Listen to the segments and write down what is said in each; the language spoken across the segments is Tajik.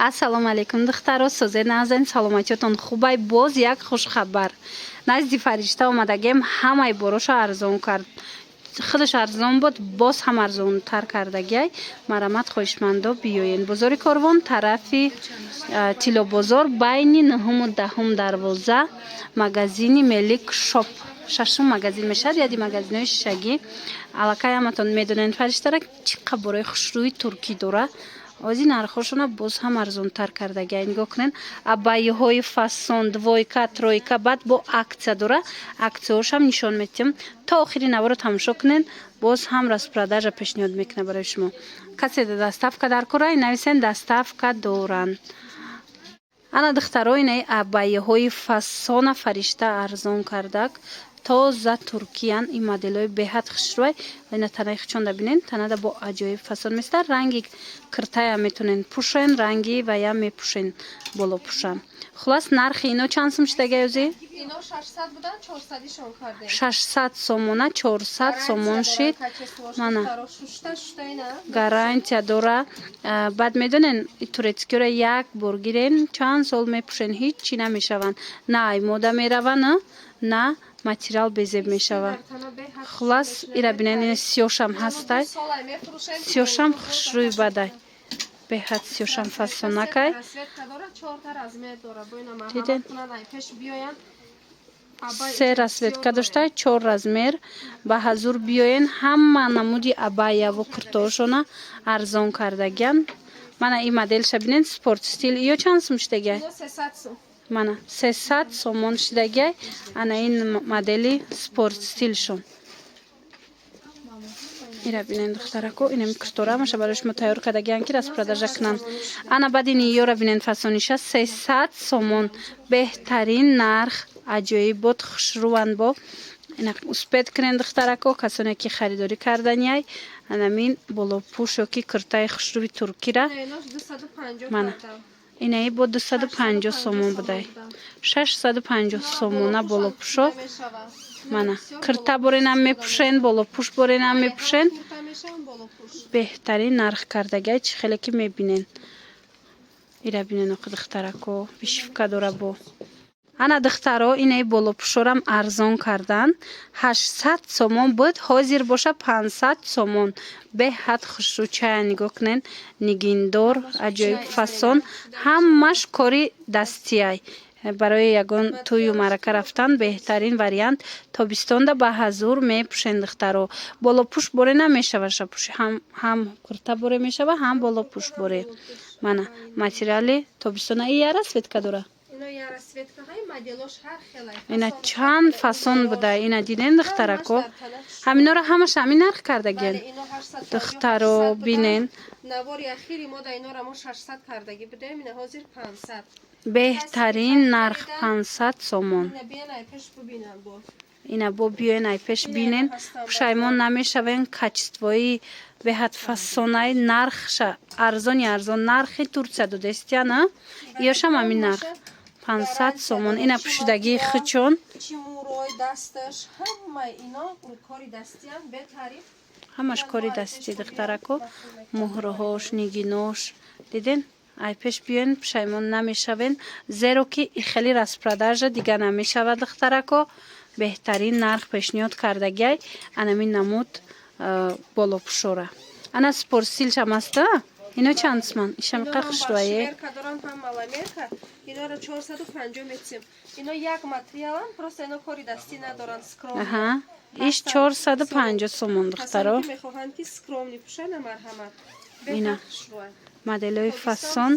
ассалому алайкум духтаро, сӯзе назан саломатиётон хубай. Боз як хушхабар. Назди фаришта омадагем, ҳамаи борошо арзон кард. Худаш арзон буд, боз ҳам арзонтар кардагиай. Марамат хоҳишмандо биёен. Бозори Корвон тарафи Тилобозор байни 9-10 дарвоза магазини Мелик шоп. Шашум магазин мешавад, яди магазинҳои шишагӣ. Аллакай ҳаматон медонед фариштара чӣ қабораи хушрӯи туркӣ дора. Ози нархошона боз ҳам арзонтар кардагиай. Нигоҳ кунед, абайҳои фасон двойка, тройка баъд бо аксия дора. Аксияҳошам нишон метиҳам. То охири навро тамошо кунед. Боз ҳам распродажа пешниҳод мекунам барои шумо. Касе доставка дар кора, нависен доставка доранд. Ана духтаро инаи абайҳои фасона фаришта арзон кардак. Тоза туркиян ин моделҳои беҳад хушрӯй. Ина танаи хучонда бинен, танада бо аҷоиб фасон места. Ранги киртая метонен пушен, ранги вая мепушен боло пушан. Хулас нархи ино чанд сум шидаги ёзи? Ино 600 будан 400 шон кардем. 600 сомона 400 сомон шид. Мана гарантия дора. Баъд медонен турецкиро як бор гирен, чанд сол мепушен, ҳеҷ чӣ намешаванд. На аймода мераванд, на материал безеб мешавад. Хулас ира бинен, ин сиёшам ҳастай. Сиёшам хушрӯи бадай. Беҳад сиёшам фасонакай. Диден? Се расветка доштай, 4 размер. Ба ҳазур биёен, ҳама намуди абайяву куртоошона арзон кардагиан. Мана ин моделша бинен, спорт стил. Ё чанд сум шидагиай? 300 сум. Мана 300 сомон шидагиай. Ана ин модели спорт стилшон. Ира бинен духтарако, инами курторамаша барои шумо тайёр кардагиан ки распродажа кунам. Ана баъд ин ёра бинен фасониша 300 сомон. Беҳтарин нарх, аҷоибот хушрӯанд бо. Ина успед кунен духтарако, касоне ки харидорӣ карданияй. Анамин болопӯш ёки куртаи хушрӯи туркира. Мана инаи бо 250 сомон будай. 650 сомона болопӯшо. Мана кирта боренам мепушен, болопӯш боренам мепушен. Беҳтарин нарх кардагиай, чӣ хеле ки мебинен. Ира бинен оқи духтарако, вишивка дора бо. Ана духтаро инаи болопӯшорам арзон кардан. 800 сомон буд, ҳозир боша 500 сомон. Беҳад хушрӯ чая нигоҳ кунен, нигиндор, аҷоиб фасон, ҳамаш кори дастияй. Барои ягон тӯю марака рафтан беҳтарин вариант. Тобистонда ба ҳазур мепушен духтаро. Болопӯш боре намешава, шапӯши ҳам курта боре мешава, ҳам болопӯш боре. Мана материали тобистона и яра светка дора. Ина чанд фасон буда, ина диден духтарако. Ҳаминора ҳамаш ҳамин нарх кардаген. Духтаро бинен. Навори ахири мо да инора мо 600 кардаги будем, ина ҳозир 500. Беҳтарин нарх 500 сомон. Ина бо биёен ай пеш бинен, пушаймон намешавен. Качествои беҳад фасонай нархша арзони арзон нархи Турция додестия на? Ёшам ҳамин нарх 500 сомон. Ина пушидагии хучон. Ҳамаш кори дастӣ духтарако. Муҳрҳош, нигинош. Диден? Ай пеш биёен, пушаймон намешавен. Зеро ки ихели распродажа дига намешавад духтарако. Беҳтарин нарх пешниҳод кардагиай. Анамин намуд болопӯшора. Ана спорт стилшам аста? Ино чанд суман? Ишамиқа хушрӯае. Инора 450 метим. Ино як материалан, просто ино кори дастӣ надоранд, скромни. Аҳа. Иш 450 сомон духтаро. Мехоҳанд ки скромни пушана марҳамат. Ина моделҳои фасон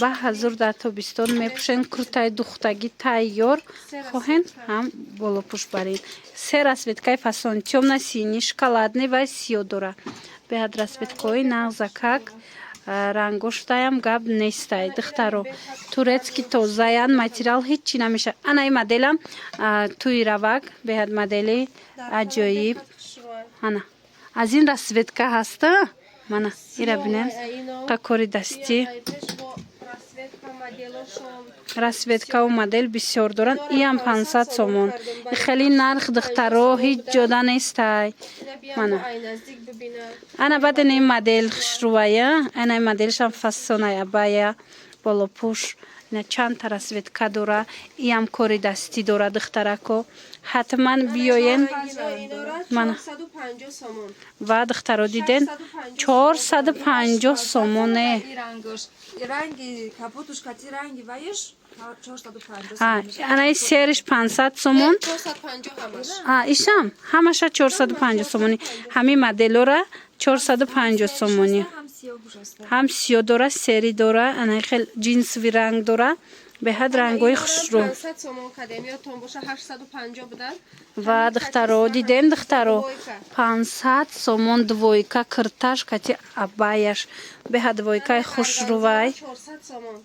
ба ҳазур дар тобистон мепушен. Куртаи духтагӣ тайёр хоҳен, ҳам болопӯш барин. Се расветкаи фасон, тёмно-синий, шоколадный ва сиё дора. Беҳад расветкаҳои нағзакак. Рангоштаям гап нестай духтаро. Турецки тозаян, материал ҳеҷ чӣ намеша. Ана ин моделам тӯи равак, беҳад модели аҷоиб. Ана аз ин расветка ҳаста? Мана ира бинен қакори дастӣ. моделошон. расветка و مدل بسیار دارن. این هم 500 سومون. خیلی نرخ دخترها هیچ جدا نیست. اینا بیا با عین نزدیک ببینه. انا بعد این مدل خشروایه. انا مدلش هم فسونه ابایا بالا پوش. نه چند تا расветка داره. این هم کاری دستی داره دخترکو. حتما بیاین. من 450 سومون. و دخترها دیدن 450 سومونه. رنگی کاپوتوش کاتی رنگی وایش 450 انا این سیرش 500 سومون. 450 همش. ایشم همش 450 سومونی. همین مدل را 450 سومونی. هم سیاه داره، سری داره، انا خیلی جنسوی رنگ داره. به حد رنگای خوش رو. 500 سومون کردیم یا تون باشه 850 بدن. و دخترها دیدن دخترها 500 سومون دویکا کرتاش کتی ابایش به حد دویکای خوش رو وای. 400 سومون.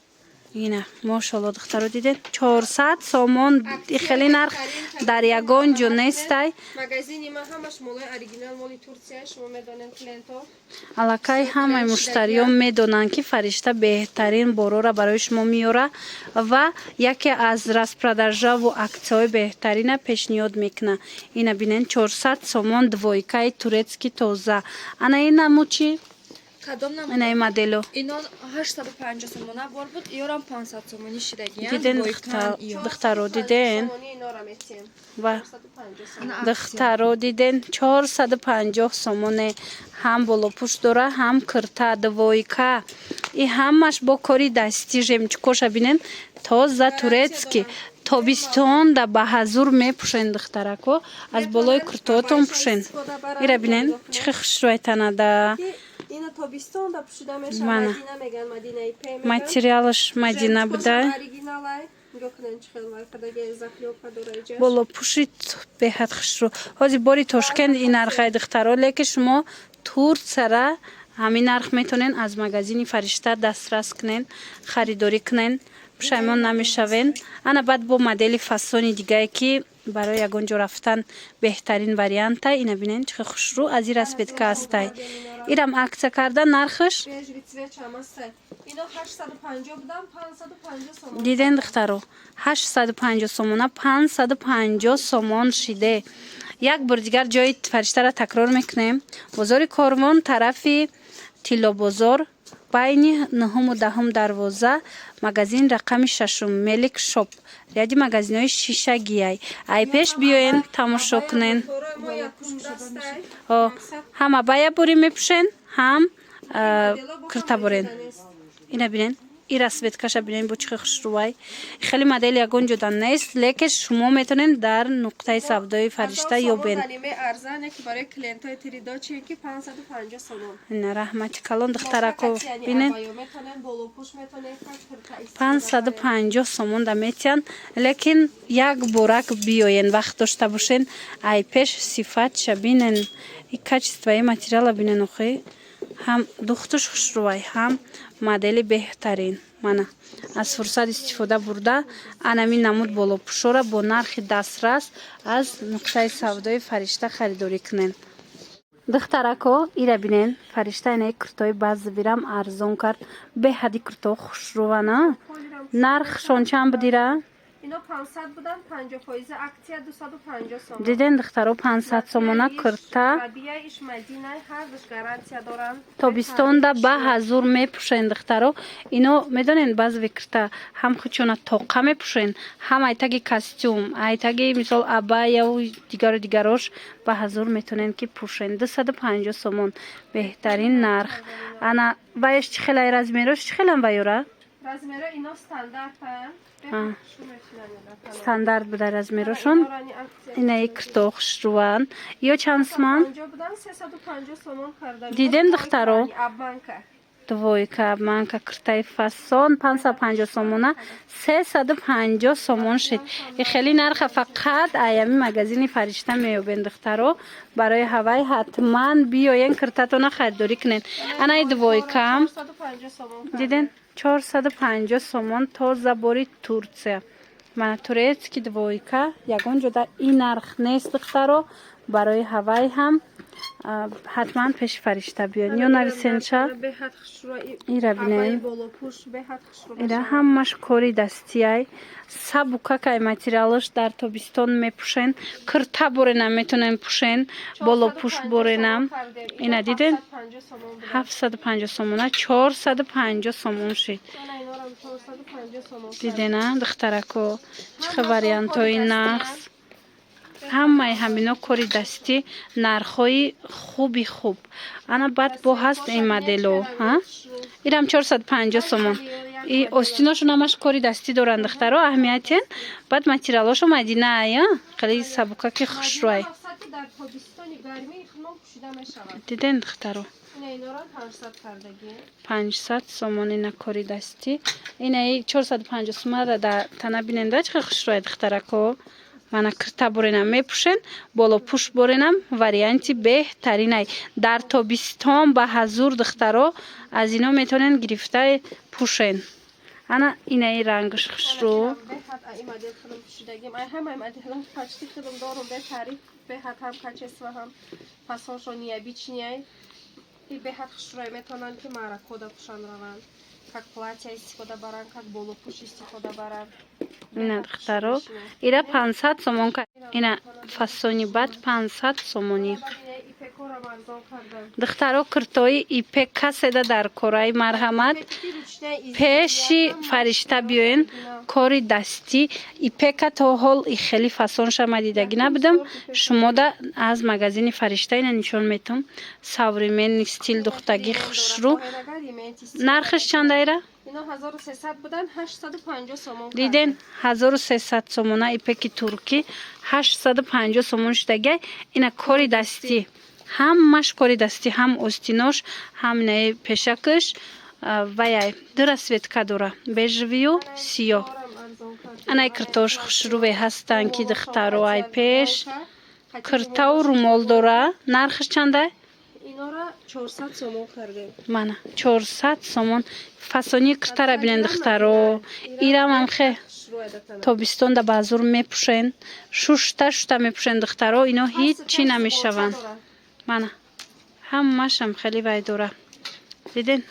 اینه ماشاءالله دخترها دیدن 400 سومون خیلی نرخ در یگان جو نیستای. مغازین ما همش مال اوریجینال مال ترکیه شما میدونن کلینتو. الکای همه مشتریان میدونن که فرشته بهترین بارو را برای شما میاره و یکی از راسپراداژا و اکسای بهترین پیشنهاد میکنه. اینا ببینن 400 سومون دویکای تورецکی تازه. انا اینا موچی کدام نمود؟ اینا مدلو اینا 850 سومونه بار بود. ایران 500 سومونی شیرگیان. دیدن دخترها دیدن و دخترها دیدن 450 سومونه. هم بالا پوش داره هم کرتا دویکا. این همش با کاری دستی ژمچکوش ببینن تازه تورецکی. تابستون در بهازور میپوشن دخترکو از بالای کرتاتون پوشن. اینا ببینن چه خوشرویتنه ده. اینا تابستون دا پوشیده میشه. مدینه میگن مدینه پی میگن. ماتریالش مدینه بوده. بالا پوشید به حد خوشرو. حاضی باری تاشکند این نرخای دخترها لیکن شما تور سره همین نرخ میتونین از مغازین فرشته دسترس کنین خریداری کنین. پشیمان نمیشوین. انا بعد با مدل فسونی دیگه که برای یگانجا رفتن بهترین وریانت. اینا ببینین چه خوشرو از این расветка هستای. اینم عکس کردن نرخش. اینا 850 بدم 550 سومون. دیدن دخترو 850 سومونه 550 سومون شده. یک بار دیگر جای فرشته را تکرار میکنیم. بازار کاروان طرفی تیلا بازار بین 9 و 10 دروازه مغازین رقم 6 ملک شاپ ریادی مغازین های شیشه گیای ای پیش بیاین تماشا کنین. هم ابایا بوری میپوشن هم کرتا بورین. اینا ببینین این расветкаша ببینین با چه خوشروای. خیلی مدل یگان جدا نیست لیکن شما میتونین در نقطه سودای فرشته یابین. کلمه ارزانه که برای کلینتای تریدا چیه که 550 سومون. نه رحمت کلان دخترکو ببینین 550 سومون دمیتین لیکن یک بورک بیاین وقت داشته باشین ای پیش صفت شبینن این کچستوی ماتریال ببینین اخی هم دخترش خوشروای هم مدل بهترین. من از فرصت استفاده برده انمی نمود بالا پوشورا با نرخ دسترس از نقطه سودای فرشته خریداری کنین. دخترکو ایره بینین فرشته اینه کرتای باز بیرم ارزون کرد به حدی کرتا خوشروانه. نرخشون چند بدیره؟ اینا 500 بودن 50% اکسیا 250 سومون. دیدن دخترو 500 سومونه کرتا. بیایش مدینه هرش گارانتی دارن. تابستون دا به حضور میپوشن دخترو. اینو میدونین باز وکرتا هم خودشون توقه میپوشن هم ایتاگی کاستوم ایتاگی مثال ابایا و دیگراش به حضور میتونن که پوشن. 250 سومون بهترین نرخ. انا وایش چه خیلی رزمیروش چه خیلی هم وایورا؟ رزمیرو اینا استاندارد استاندارد بوده رزمیروشون. اینا یک کرتاخش روان یا چند سومن؟ 350 سومون کرده. دیدن دخترو دویکا منکا کرتای فسون 550 سومونه 350 سومون شد. این خیلی نرخ فقط ایامی مغازین فرشته میابین دخترو. برای هوای حتما بیاین کرتاتون خریداری کنین. انا ای دویکا دیدن 450 سومون تازه باری ترکیه. من تورецکی دویکا یگان جدا این نرخ نیست دخترو. برای هوای هم حتما پیش فرشته بیان یا نویسنچه بهت خشروی ایره بینیم بالا پوش بهت خشرو ایره همش کاری دستی ای سبوکا که ماتریالش در تابستان میپوشن کرتا برنم میتونن پوشن بالا پوش برنم اینا دیدین 750 سومونه 450 سومون شد دیدین دخترکو چه وریانت های نقص همه همینا کاری دستی نرخای خوبی خوب انا بعد با هست این مدلو ها ایرم 450 سومون ای استیناشون همش کاری دستی دارن دخترها اهمیتین بعد ماتریالاشو مدینه ایا خیلی سبوکا که خوش روی دیدین دخترها 500 سومون اینا کاری دستی اینه 450 سومون را در تنه بیننده چه خوش روی دخترکو من کرتا برینم میپوشن بالا پوش برینم وریانتی بهترینه در تابستان به حضور دخترها از اینا میتونن گرفته پوشن انا اینه رنگش خوش رو и бехат хшрой метонан ки мара кода пушан раван как платья истифода баран как болопуш истифода баран اینا دخترو ایره 500 سومون که اینا فاسونی بعد 500 سومونی دخترو کرتای ایپک کسی در کارای مرحمت پیشی فرشته بیاین کاری دستی ایپک تا حال ای خیلی فاسون شما دیدگی نبودم شما دا از مگزین فرشته اینا نشون میتونم ساوریمن استیل دختگی خوش رو نرخش چند ایره؟ اینا 1300 بودن 850 سومون دیدین 1300 سومونه ایپکی ترکی 850 سومون شدگی اینا کاری دستی همش کاری دستی هم استیناش هم نه پشکش و یا در سویتکا دوره بیژوی و سیاه انا کرتاش خوش روی هستن که دخترو ای پیش کرتا و رومال دوره نرخش چنده؟ اینا را 400 سومون کردیم من 400 سومون فاسونی کرتا را بینن دخترو ایرم هم خیلی تابستان در بازار میپوشن شوشتا میپوشن دخترو اینا هیچ چی نمیشون من همش هم خیلی وای دوره دیدین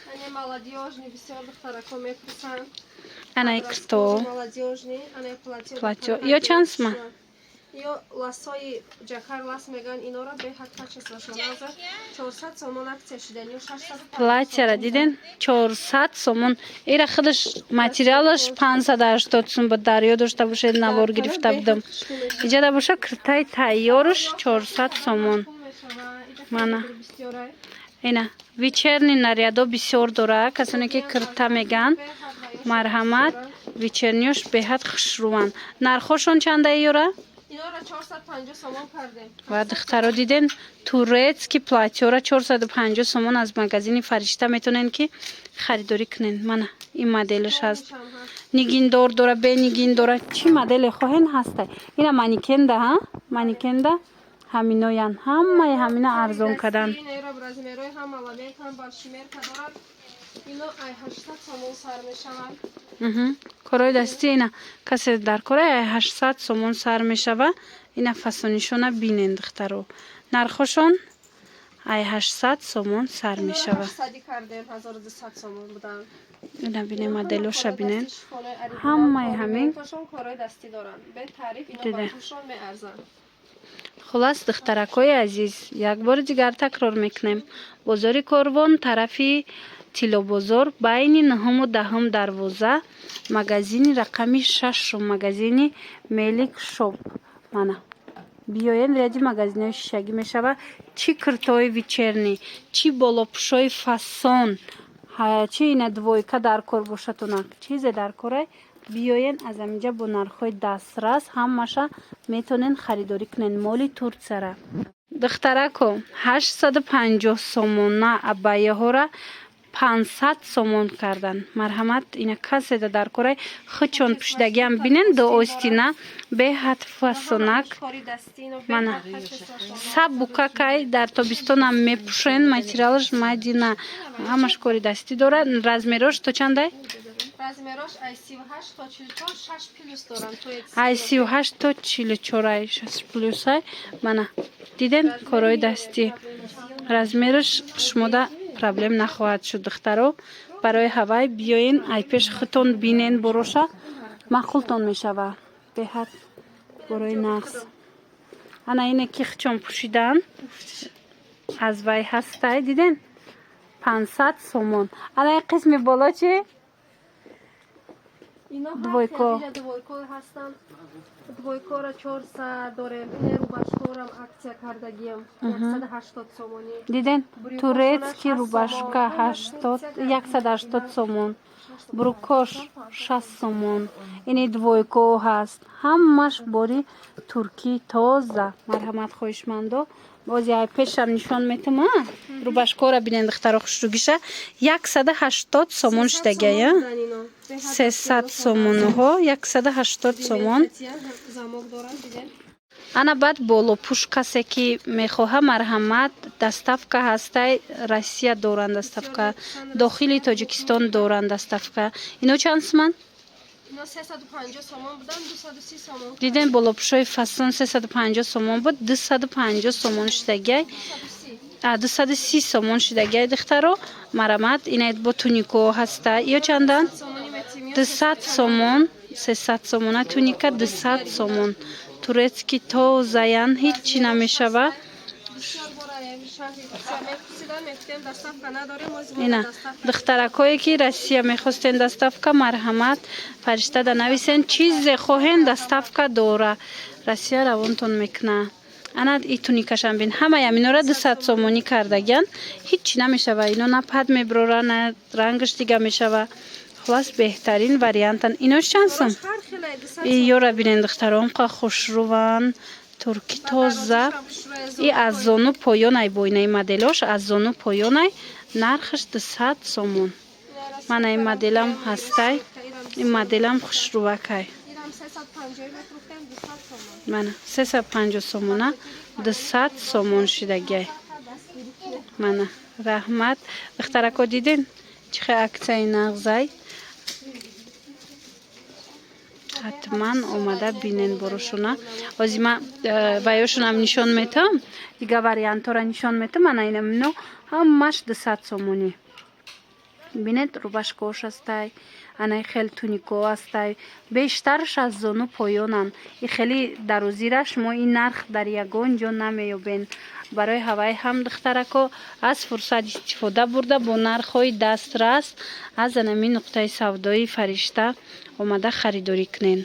انا کرتا платье یا چند سما Io lasoi Джакар лас меган ино ра бехат качества шоназа 400 сомон акция шидан ё 600 платье ра дидин 400 сомон ира худаш материалаш 580 сом ба дарё дошта бошед навор гирифта будам иҷада боша киртай тайёрш 400 сомон мана ина вечерний нарядо бисёр дора касоне ки кирта меган марҳамат вечернёш беҳад хушруванд нархошон чанда ёра اینا را 450 سومون کردیم و دخترها دیدین تورецки платье را 450 سومون از مگزین فرشته میتونن که خریداری کنین من این مدلش هست نگیندار داره به نگیندار چی مدل خواهین هسته اینا مانیکن ده ها مانیکن ده همیناین همه همینا ارزون کردن اینا را برزمیروی هم مالابیک هم بالشمیر کدارن اینا ای 800 سومون سر میشوند کارای دستی اینا کسی در کارای 800 سومون سر میشوه اینا فاسونیشون بینند دخترو نرخشون ای 800 سومون سر میشوه 800 کردیم 1200 سومون بودن اینا بینه مدلوش بینن همه همین کارای دستی دارن به تعریف اینا باشون میارزن خلاص دخترکای عزیز یک بار دیگر تکرار میکنیم بازار کاروان طرفی تیلو بازار بین 9 و 10 دروازه مگزین رقمی 6 مگزین ملیک شاپ مانا بیاین ریادی مگزین شیشگی میشوه چی کرتای ویچرنی چی بالاپوشای فاسون چی اینا دویکا در کار باشتونک چیز در کاره بیاین از اینجا با نرخای دسترس همشا میتونین خریداری کنین مالی تورکسره دخترکو 850 سومونه ابایه ها را 500 سومون کردن مرحمت اینا کسی در کره خچون پشدگی هم بینن دو استینا به حد فاسونک من سب بوکاکای در تابستان هم میپوشن ماتریالش مدینه همش کاری دستی داره رزمیروش تو چنده؟ رزمیروش ای 38 تا 44 6 پلوس دارن ای 38 تا 44 6 پلوس های من دیدن کارای دستی размераш шумода проблем нахоҳад шуд. духтаро барои ҳавай биёин ай пеш худтон бинен бороша маъқултон мешава. Беҳад барои нағз ана ине ки хичон пӯшидан аз вай ҳастай диден 500 сомон. ана ин қисми боло чи اینا دویکو. دویکو هستن. دویکو را 400 داریم. این روباشکورم اکسیا کردگیم. 180 سومونی. диден турецки рубашка 180 сомон, брукош 6 сомон. ини двойко ҳаст. ҳамаш бори турки тоза. марҳамат хоҳишмандо. боз яй пешам нишон метам рубашкора бинен духтаро хушругиша 180 сомон штагая. 300 сомонҳо 180 сомон. Замок дорам диден. ана баъд боло пуш касе ки мехоҳа марҳамат доставка ҳастай Россия доранд доставка, дохили Тоҷикистон доранд доставка. ино чанд сомон? اینا 350 سومون بودن 230 سومون. диден боло пушои фасон 350 сомон буд 250 сомон штагай. 230 сомон шидагай духтаро марҳамат. инайт бо тунико ҳаста ё чандан? 200 сомон. 300 сомона туника 200 сомон. турецки тозаян ҳичи намешава. ина духтаракое ки Россия мехостен доставка марҳамат фаришта да нависен чизе хоҳен доставка дора Россия равонтон мекуна. ана и туникашам бин ҳамаи аминора 200 сомонӣ кардаган ҳичи намешава. ино на пад меброра на рангаш дига мешава. хулас беҳтарин вариантан. инош чанд сом? ёра бинен духтаро онқа хушруван турки тоза. и аз зону поёнай боинаи моделош аз зону поёнай нархаш 200 сомон. мана ин моделам ҳастай. ин моделам хушрувакай. мана 350 сомона 200 сомон шидагай. мана раҳмат духтарако диден чихе аксияи нағзай. ҳатман омада бинен борошуна. ҳозир ман ваёшунам нишон метам. дига вариантора нишон метам. ана ина мино ҳамаш 200 сомонӣ. бинед рубашкош ҳастай. анаи хел тунико ҳастай. бештараш аз зону поёнан. и хели дарозира шумо ин нарх дар ягон ҷо намеёбен. барои ҳавай ҳам духтарако аз фурсат истифода бурда бо нархҳои дастрас аз анамин нуқтаи савдои фаришта омада харидорӣ кунен.